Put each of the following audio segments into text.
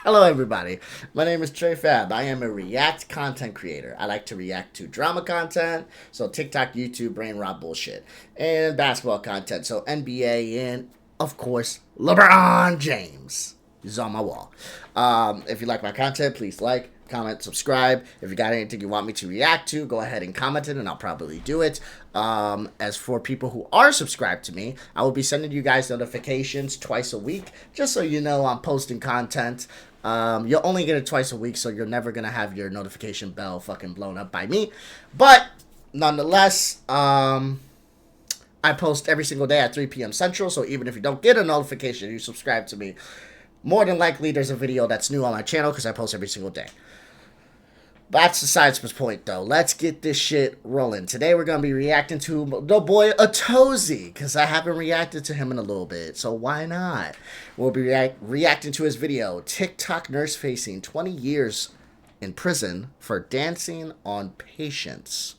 Hello, everybody. My name is Trey Fab. I am a React content creator. I like to react to drama content, so TikTok, YouTube, brain rot bullshit, and basketball content, so NBA, and of course, LeBron James is on my wall. If you like my content, please like, comment, subscribe. If you got anything you want me to react to, go ahead and comment it, and I'll probably do it. As for people who are subscribed to me, I will be sending you guys notifications twice a week, just so you know I'm posting content. You'll only get it twice a week, so you're never gonna have your notification bell fucking blown up by me. But nonetheless, I post every single day at 3 p.m. Central, so even if you don't get a notification, you subscribe to me, more than likely there's a video that's new on my channel because I post every single day. That's besides the point, though. Let's get this shit rolling. Today we're going to be reacting to the boy Atozy, because I haven't reacted to him in a little bit, so why not? We'll be reacting to his video, TikTok nurse facing 20 years in prison for dancing on patients.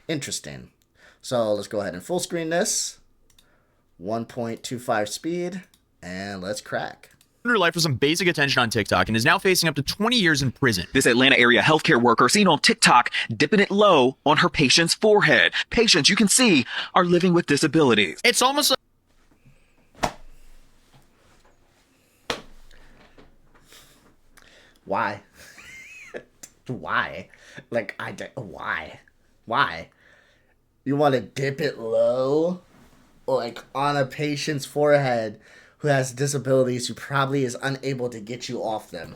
Interesting. So let's go ahead and full screen this. 1.25 speed, and let's crack. Her life with some basic attention on TikTok and is now facing up to 20 years in prison. This Atlanta area healthcare worker seen on TikTok dipping it low on her patient's forehead. Patients, you can see, are living with disabilities. It's almost like Why? Why? Like, why? Why? You want to dip it low? Or like on a patient's forehead who has disabilities, who probably is unable to get you off them.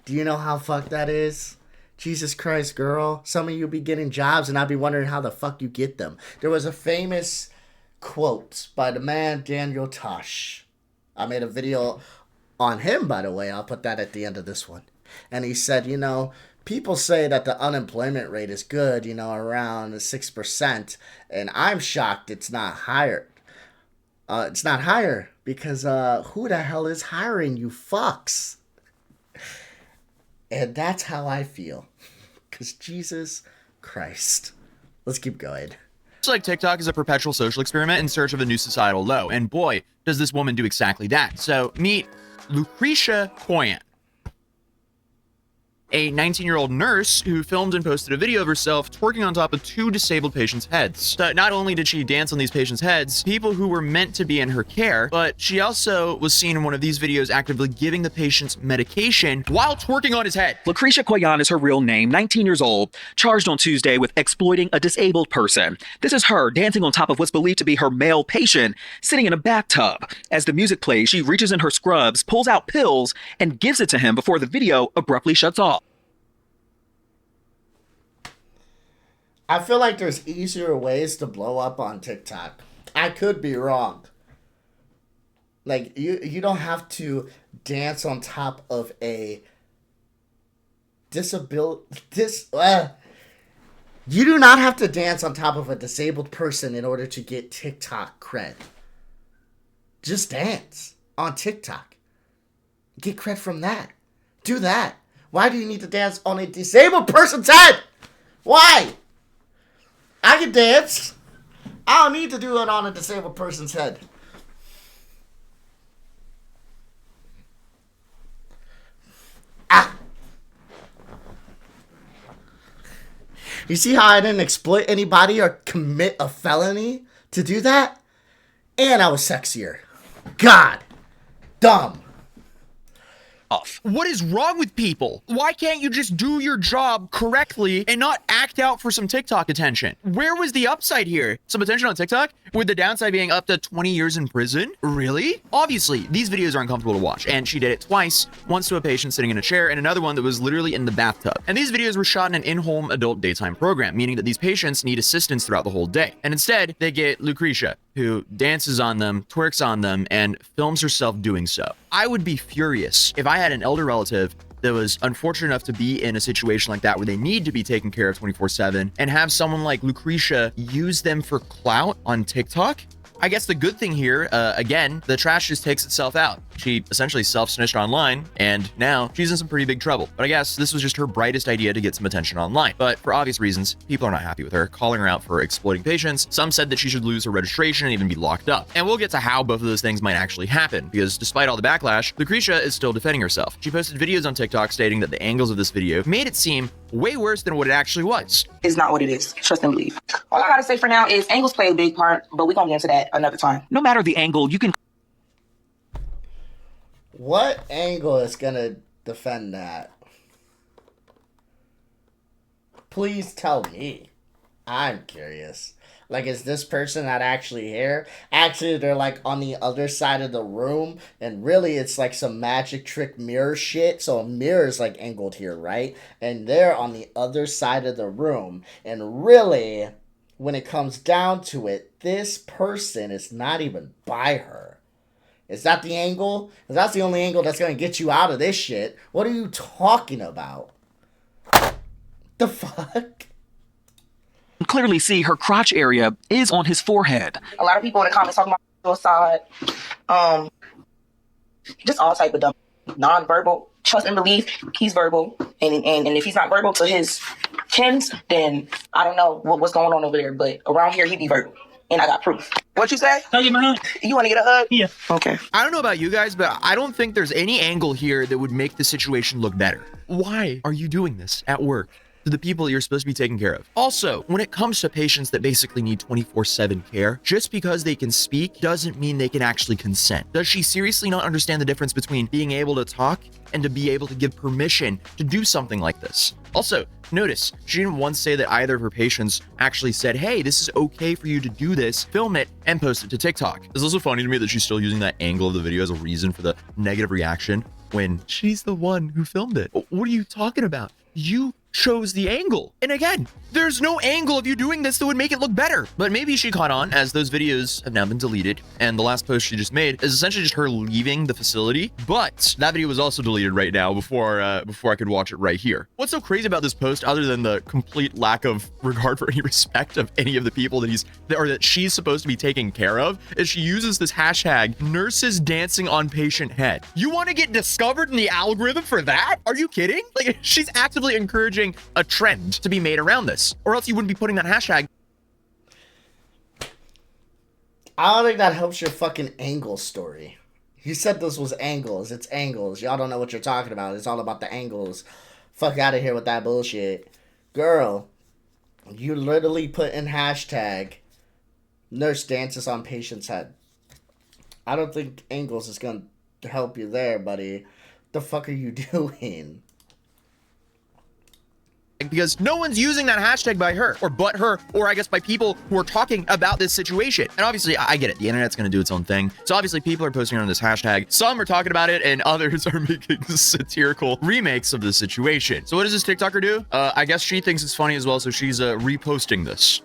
Do you know how fucked that is? Jesus Christ, girl. Some of you be getting jobs and I'll be wondering how the fuck you get them. There was a famous quote by the man Daniel Tosh. I made a video on him, by the way. I'll put that at the end of this one. And he said, you know, people say that the unemployment rate is good, you know, around 6%. And I'm shocked it's not higher. It's not higher because who the hell is hiring, you fucks? And that's how I feel. Because Jesus Christ. Let's keep going. it's like TikTok is a perpetual social experiment in search of a new societal low. And boy, does this woman do exactly that. So meet Lucretia Coyan, a 19-year-old nurse who filmed and posted a video of herself twerking on top of two disabled patients' heads. So not only did she dance on these patients' heads, people who were meant to be in her care, but she also was seen in one of these videos actively giving the patient's medication while twerking on his head. Lucretia Coyan is her real name, 19 years old, charged on Tuesday with exploiting a disabled person. This is her dancing on top of what's believed to be her male patient, sitting in a bathtub. As the music plays, she reaches in her scrubs, pulls out pills, and gives it to him before the video abruptly shuts off. I feel like there's easier ways to blow up on TikTok. I could be wrong. Like, you don't have to dance on top of a you do not have to dance on top of a disabled person in order to get TikTok cred. Just dance on TikTok. Get cred from that. Do that. Why do you need to dance on a disabled person's head? Why? I can dance. I don't need to do it on a disabled person's head. Ah. You see how I didn't exploit anybody or commit a felony to do that? And I was sexier. God. Dumb. Off. What is wrong with people? Why can't you just do your job correctly and not act out for some TikTok attention? Where was the upside here? Some attention on TikTok? With the downside being up to 20 years in prison? Really? Obviously, these videos are uncomfortable to watch, and she did it twice, once to a patient sitting in a chair and another one that was literally in the bathtub. And these videos were shot in an in-home adult daytime program, meaning that these patients need assistance throughout the whole day. And instead, they get Lucretia, who dances on them, twerks on them, and films herself doing so. I would be furious if I had an elder relative that was unfortunate enough to be in a situation like that where they need to be taken care of 24/7 and have someone like Lucretia use them for clout on TikTok. I guess the good thing here, again, the trash just takes itself out. She essentially self-snitched online, and now she's in some pretty big trouble. But I guess this was just her brightest idea to get some attention online. But for obvious reasons, people are not happy with her, calling her out for exploiting patients. Some said that she should lose her registration and even be locked up. And we'll get to how both of those things might actually happen, because despite all the backlash, Lucretia is still defending herself. She posted videos on TikTok stating that the angles of this video made it seem way worse than what it actually was. It's not what it is. Trust and believe. All I gotta say for now is angles play a big part, but we're gonna get into that another time. No matter the angle, you can What angle is gonna defend that? Please tell me. I'm curious. Like, is this person not actually here? Actually, they're like on the other side of the room, and really it's like some magic trick mirror shit. So a mirror is like angled here, right? And they're on the other side of the room. And really, when it comes down to it, this person is not even by her. Is that the angle? 'Cause that's the only angle that's gonna get you out of this shit. What are you talking about? The fuck? clearly see her crotch area is on his forehead. A lot of people in the comments talking about suicide, just all type of dumb, non-verbal. Trust and believe he's verbal, and if he's not verbal to his kins, then I don't know what's going on over there. But around here, he be verbal, and I got proof. What you say? Can I get my hug? You want to get a hug? Yeah. Okay. I don't know about you guys, but I don't think there's any angle here that would make the situation look better. Why are you doing this at work to the people you're supposed to be taking care of? Also, when it comes to patients that basically need 24/7 care, just because they can speak doesn't mean they can actually consent. Does she seriously not understand the difference between being able to talk and to be able to give permission to do something like this? Also, notice, she didn't once say that either of her patients actually said, hey, this is okay for you to do this, film it, and post it to TikTok. It's also funny to me that she's still using that angle of the video as a reason for the negative reaction when she's the one who filmed it. What are you talking about? You chose the angle. And again, there's no angle of you doing this that would make it look better. But maybe she caught on, as those videos have now been deleted, and the last post she just made is essentially just her leaving the facility. But that video was also deleted right now before I could watch it right here. What's so crazy about this post, other than the complete lack of regard for any respect of any of the people that she's supposed to be taking care of, is she uses this hashtag nurses dancing on patient head. You want to get discovered in the algorithm for that? Are you kidding? Like, she's actively encouraging a trend to be made around this, or else you wouldn't be putting that hashtag. I don't think that helps your fucking angle story. You said this was angles. It's angles. Y'all don't know what you're talking about. It's all about the angles. Fuck out of here with that bullshit. Girl, you literally put in hashtag nurse dances on patient's head. I don't think angles is going to help you there, buddy. The fuck are you doing? Because no one's using that hashtag by her, or but her, or I guess by people who are talking about this situation. And obviously, I get it. The internet's going to do its own thing. So obviously, people are posting on this hashtag. Some are talking about it, and others are making satirical remakes of the situation. So what does this TikToker do? I guess she thinks it's funny as well, so she's reposting this.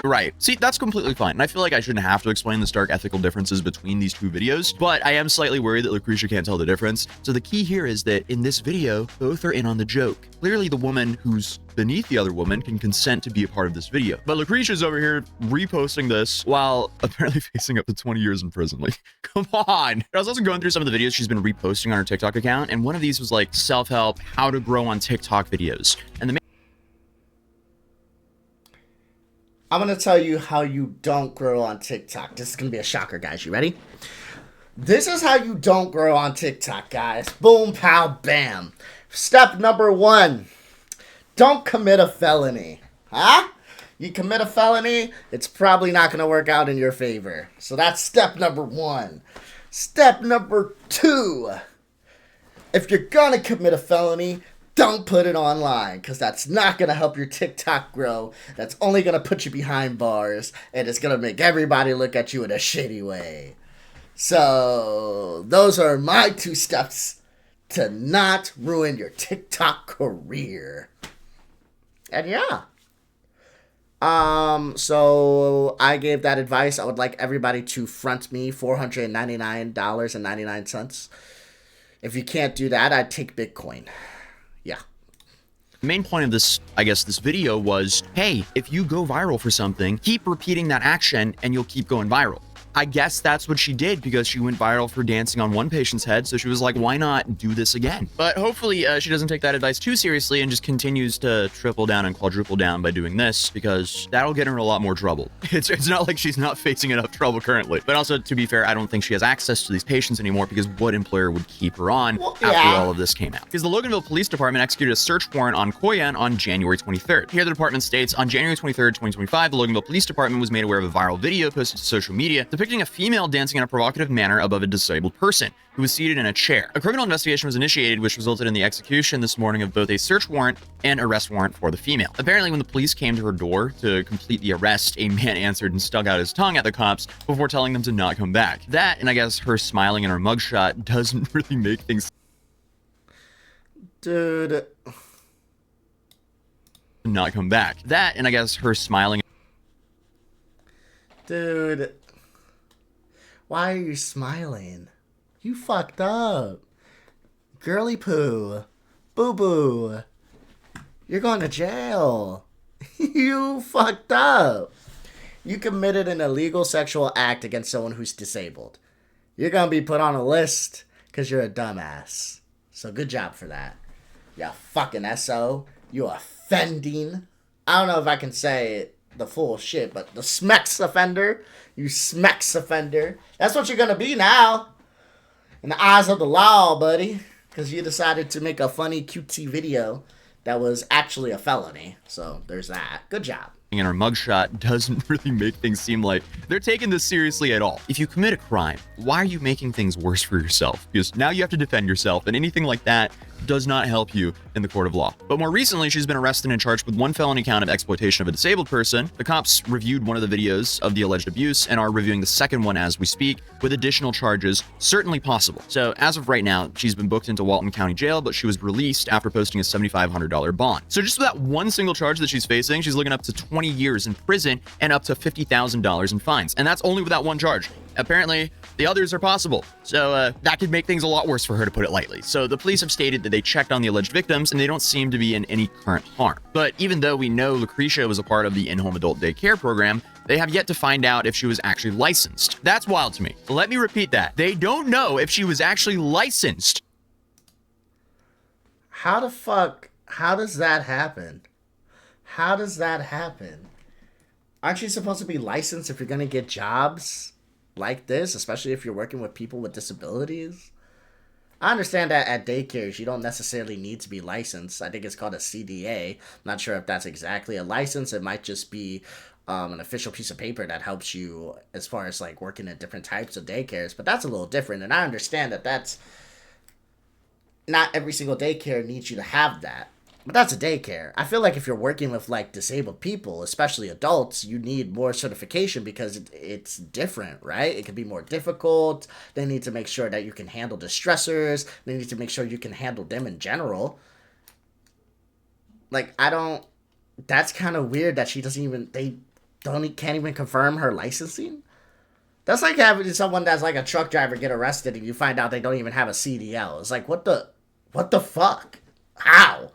Right. See, that's completely fine. And I feel like I shouldn't have to explain the stark ethical differences between these two videos, but I am slightly worried that Lucretia can't tell the difference. So the key here is that in this video, both are in on the joke. Clearly, the woman who's beneath the other woman can consent to be a part of this video. But Lucretia's over here reposting this while apparently facing up to 20 years in prison. Like, come on. I was also going through some of the videos she's been reposting on her TikTok account, and one of these was like self-help, how to grow on TikTok videos. And the I'm going to tell you how you don't grow on TikTok. This is going to be a shocker, guys. You ready? This is how you don't grow on TikTok, guys. Boom, pow, bam. Step number 1. Don't commit a felony. Huh? You commit a felony, it's probably not going to work out in your favor. So that's step number 1. Step number 2. If you're going to commit a felony, don't put it online, because that's not going to help your TikTok grow. That's only going to put you behind bars, and it's going to make everybody look at you in a shitty way. So, those are my 2 steps to not ruin your TikTok career. And yeah. So I gave that advice. I would like everybody to front me $499.99. If you can't do that, I'd take Bitcoin. Yeah. The main point of this, I guess, this video was, hey, if you go viral for something, keep repeating that action and you'll keep going viral. I guess that's what she did because she went viral for dancing on one patient's head. So she was like, why not do this again? But hopefully she doesn't take that advice too seriously and just continues to triple down and quadruple down by doing this, because that'll get her in a lot more trouble. It's not like she's not facing enough trouble currently. But also, to be fair, I don't think she has access to these patients anymore, because what employer would keep her on after all of this came out? Because the Loganville Police Department executed a search warrant on Koyan on January 23rd. Here the department states, on January 23rd, 2025, the Loganville Police Department was made aware of a viral video posted to social media depicting a female dancing in a provocative manner above a disabled person who was seated in a chair. A criminal investigation was initiated, which resulted in the execution this morning of both a search warrant and arrest warrant for the female. Apparently, when the police came to her door to complete the arrest, a man answered and stuck out his tongue at the cops before telling them to not come back. That, and I guess her smiling in her mugshot, doesn't really make things... Dude. Not come back. That, and I guess her smiling... Dude. Why are you smiling? You fucked up. Girly poo. Boo boo. You're going to jail. You fucked up. You committed an illegal sexual act against someone who's disabled. You're going to be put on a list because you're a dumbass. So good job for that. You fucking SO. You offending. I don't know if I can say the full shit, but the smecks offender. You smecks offender. That's what you're going to be now. In the eyes of the law, buddy. Because you decided to make a funny, cutesy video that was actually a felony. So there's that. Good job. In her mugshot doesn't really make things seem like they're taking this seriously at all. If you commit a crime, why are you making things worse for yourself? Because now you have to defend yourself, and anything like that does not help you in the court of law. But more recently, she's been arrested and charged with one felony count of exploitation of a disabled person. The cops reviewed one of the videos of the alleged abuse and are reviewing the second one as we speak, with additional charges certainly possible. So as of right now, she's been booked into Walton County Jail, but she was released after posting a $7,500 bond. So just for that one single charge that she's facing, she's looking up to 20 years in prison and up to $50,000 in fines. And that's only with that one charge. Apparently, the others are possible. So that could make things a lot worse for her, to put it lightly. So the police have stated that they checked on the alleged victims and they don't seem to be in any current harm. But even though we know Lucretia was a part of the in-home adult daycare program, they have yet to find out if she was actually licensed. That's wild to me. Let me repeat that. They don't know if she was actually licensed. How the fuck? How does that happen? How does that happen? Aren't you supposed to be licensed if you're going to get jobs like this, especially if you're working with people with disabilities? I understand that at daycares, you don't necessarily need to be licensed. I think it's called a CDA. I'm not sure if that's exactly a license. It might just be an official piece of paper that helps you as far as like working at different types of daycares. But that's a little different. And I understand that that's not every single daycare needs you to have that. But that's a daycare. I feel like if you're working with like disabled people, especially adults, you need more certification because it's different, right? It can be more difficult. They need to make sure that you can handle the stressors. They need to make sure you can handle them in general. Like, that's kind of weird that can't even confirm her licensing. That's like having someone that's like a truck driver get arrested and you find out they don't even have a CDL. It's like, what the fuck? How?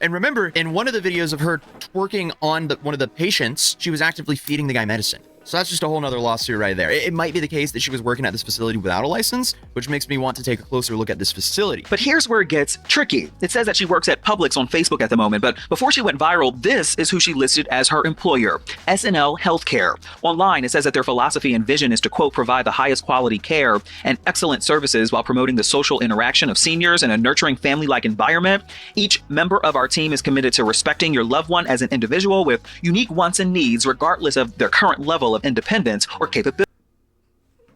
And remember, in one of the videos of her twerking on one of the patients, she was actively feeding the guy medicine. So that's just a whole nother lawsuit right there. It might be the case that she was working at this facility without a license, which makes me want to take a closer look at this facility. But here's where it gets tricky. It says that she works at Publix on Facebook at the moment, but before she went viral, this is who she listed as her employer, SNL Healthcare. Online, it says that their philosophy and vision is to, quote, provide the highest quality care and excellent services while promoting the social interaction of seniors in a nurturing family-like environment. Each member of our team is committed to respecting your loved one as an individual with unique wants and needs, regardless of their current level of independence or capability.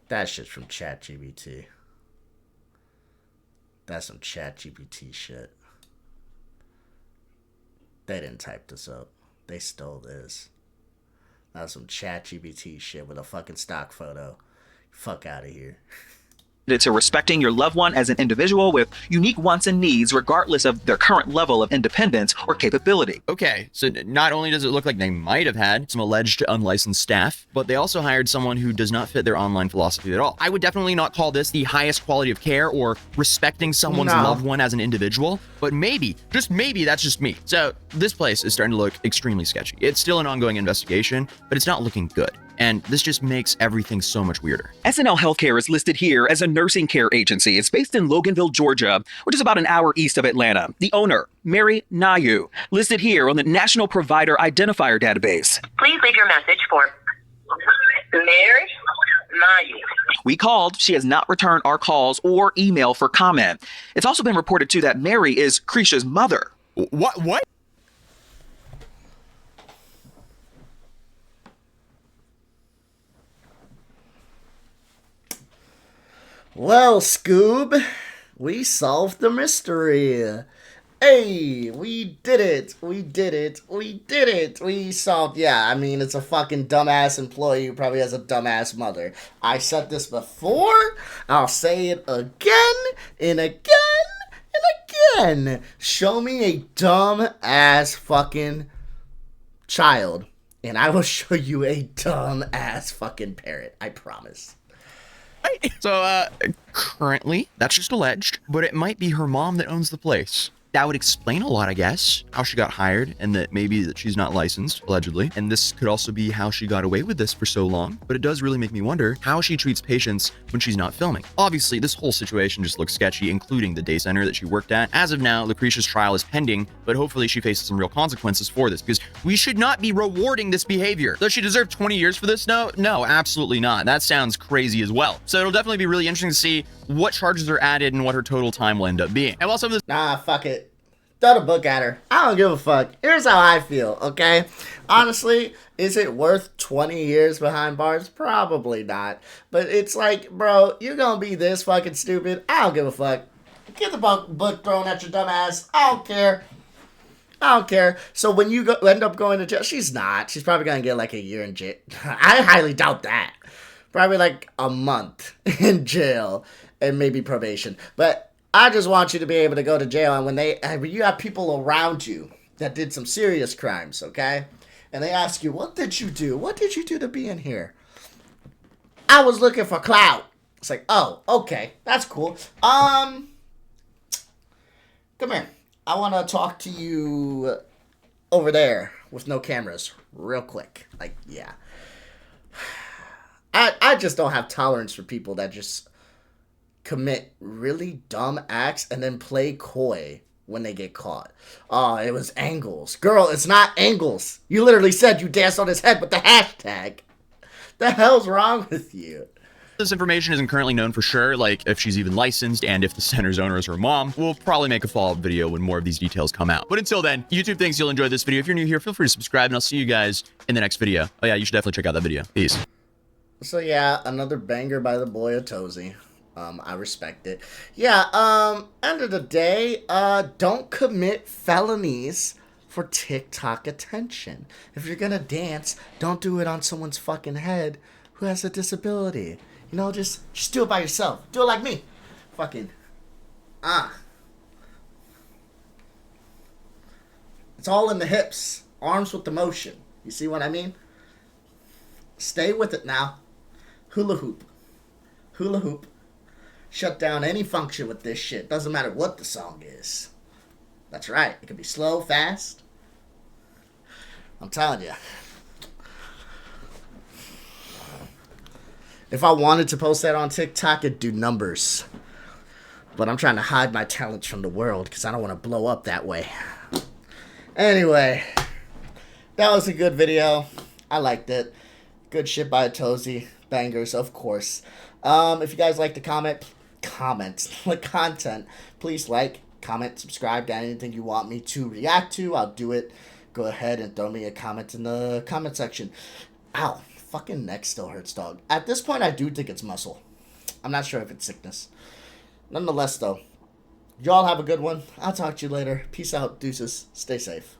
That shit's from ChatGPT. That's some ChatGPT shit. They didn't type this up. They stole this. That's some ChatGPT shit with a fucking stock photo. Fuck out of here. to respecting your loved one as an individual with unique wants and needs, regardless of their current level of independence or capability. Okay, so not only does it look like they might have had some alleged unlicensed staff, but they also hired someone who does not fit their online philosophy at all. I would definitely not call this the highest quality of care or respecting someone's loved one as an individual, but maybe, just maybe, that's just me. So this place is starting to look extremely sketchy. It's still an ongoing investigation, but it's not looking good. And this just makes everything so much weirder. SNL Healthcare is listed here as a nursing care agency. It's based in Loganville, Georgia, which is about an hour east of Atlanta. The owner, Mary Nayu, listed here on the National Provider Identifier Database. Please leave your message for Mary Nayu. We called. She has not returned our calls or email for comment. It's also been reported, too, that Mary is Krisha's mother. What? Well, Scoob, we solved the mystery. Hey, we did it. We solved, yeah, I mean, it's a fucking dumbass employee who probably has a dumbass mother. I said this before. I'll say it again and again and again. Show me a dumbass fucking child, and I will show you a dumbass fucking parent. I promise. So, currently, that's just alleged, but it might be her mom that owns the place. That would explain a lot, I guess, how she got hired and that maybe that she's not licensed, allegedly. And this could also be how she got away with this for so long, but it does really make me wonder how she treats patients when she's not filming. Obviously, this whole situation just looks sketchy, including the day center that she worked at. As of now, Lucretia's trial is pending, but hopefully she faces some real consequences for this, because we should not be rewarding this behavior. Does she deserve 20 years for this? No, absolutely not. That sounds crazy as well. So it'll definitely be really interesting to see what charges are added and what her total time will end up being. And while some of this— Nah, fuck it. Throw the book at her. I don't give a fuck. Here's how I feel, okay? Honestly, is it worth 20 years behind bars? Probably not. But it's like, bro, you're gonna be this fucking stupid. I don't give a fuck. Get the book thrown at your dumb ass. I don't care. So when you end up going to jail, she's not. She's probably gonna get like a year in jail. I highly doubt that. Probably like a month in jail and maybe probation. But I just want you to be able to go to jail, and when you have people around you that did some serious crimes, okay? And they ask you, what did you do? What did you do to be in here? I was looking for clout. It's like, oh, okay, that's cool. Come here. I want to talk to you over there with no cameras real quick. Like, yeah. I just don't have tolerance for people that just commit really dumb acts and then play coy when they get caught. Oh, it was angles. Girl, it's not angles. You literally said you danced on his head with the hashtag. The hell's wrong with you? This information isn't currently known for sure, like if she's even licensed and if the center's owner is her mom. We'll probably make a follow-up video when more of these details come out. But until then, YouTube thinks you'll enjoy this video. If you're new here, feel free to subscribe, and I'll see you guys in the next video. Oh yeah, you should definitely check out that video. Peace. So yeah, another banger by the boy Atozy. I respect it. Yeah, end of the day, don't commit felonies for TikTok attention. If you're gonna dance, don't do it on someone's fucking head who has a disability. You know, just do it by yourself. Do it like me. Fucking, It's all in the hips. Arms with the motion. You see what I mean? Stay with it now. Hula hoop. Hula hoop. Shut down any function with this shit. Doesn't matter what the song is. That's right. It can be slow, fast. I'm telling you. If I wanted to post that on TikTok, it'd do numbers. But I'm trying to hide my talents from the world because I don't want to blow up that way. Anyway, that was a good video. I liked it. Good shit by Atozy. Bangers, of course. If you guys like the content, please like, comment, subscribe to anything you want me to react to. I'll do it. Go ahead and throw me a comment in the comment section. Ow, fucking neck still hurts, dog. At this point, I do think it's muscle. I'm not sure if it's sickness. Nonetheless, though, y'all have a good one. I'll talk to you later. Peace out, deuces. Stay safe.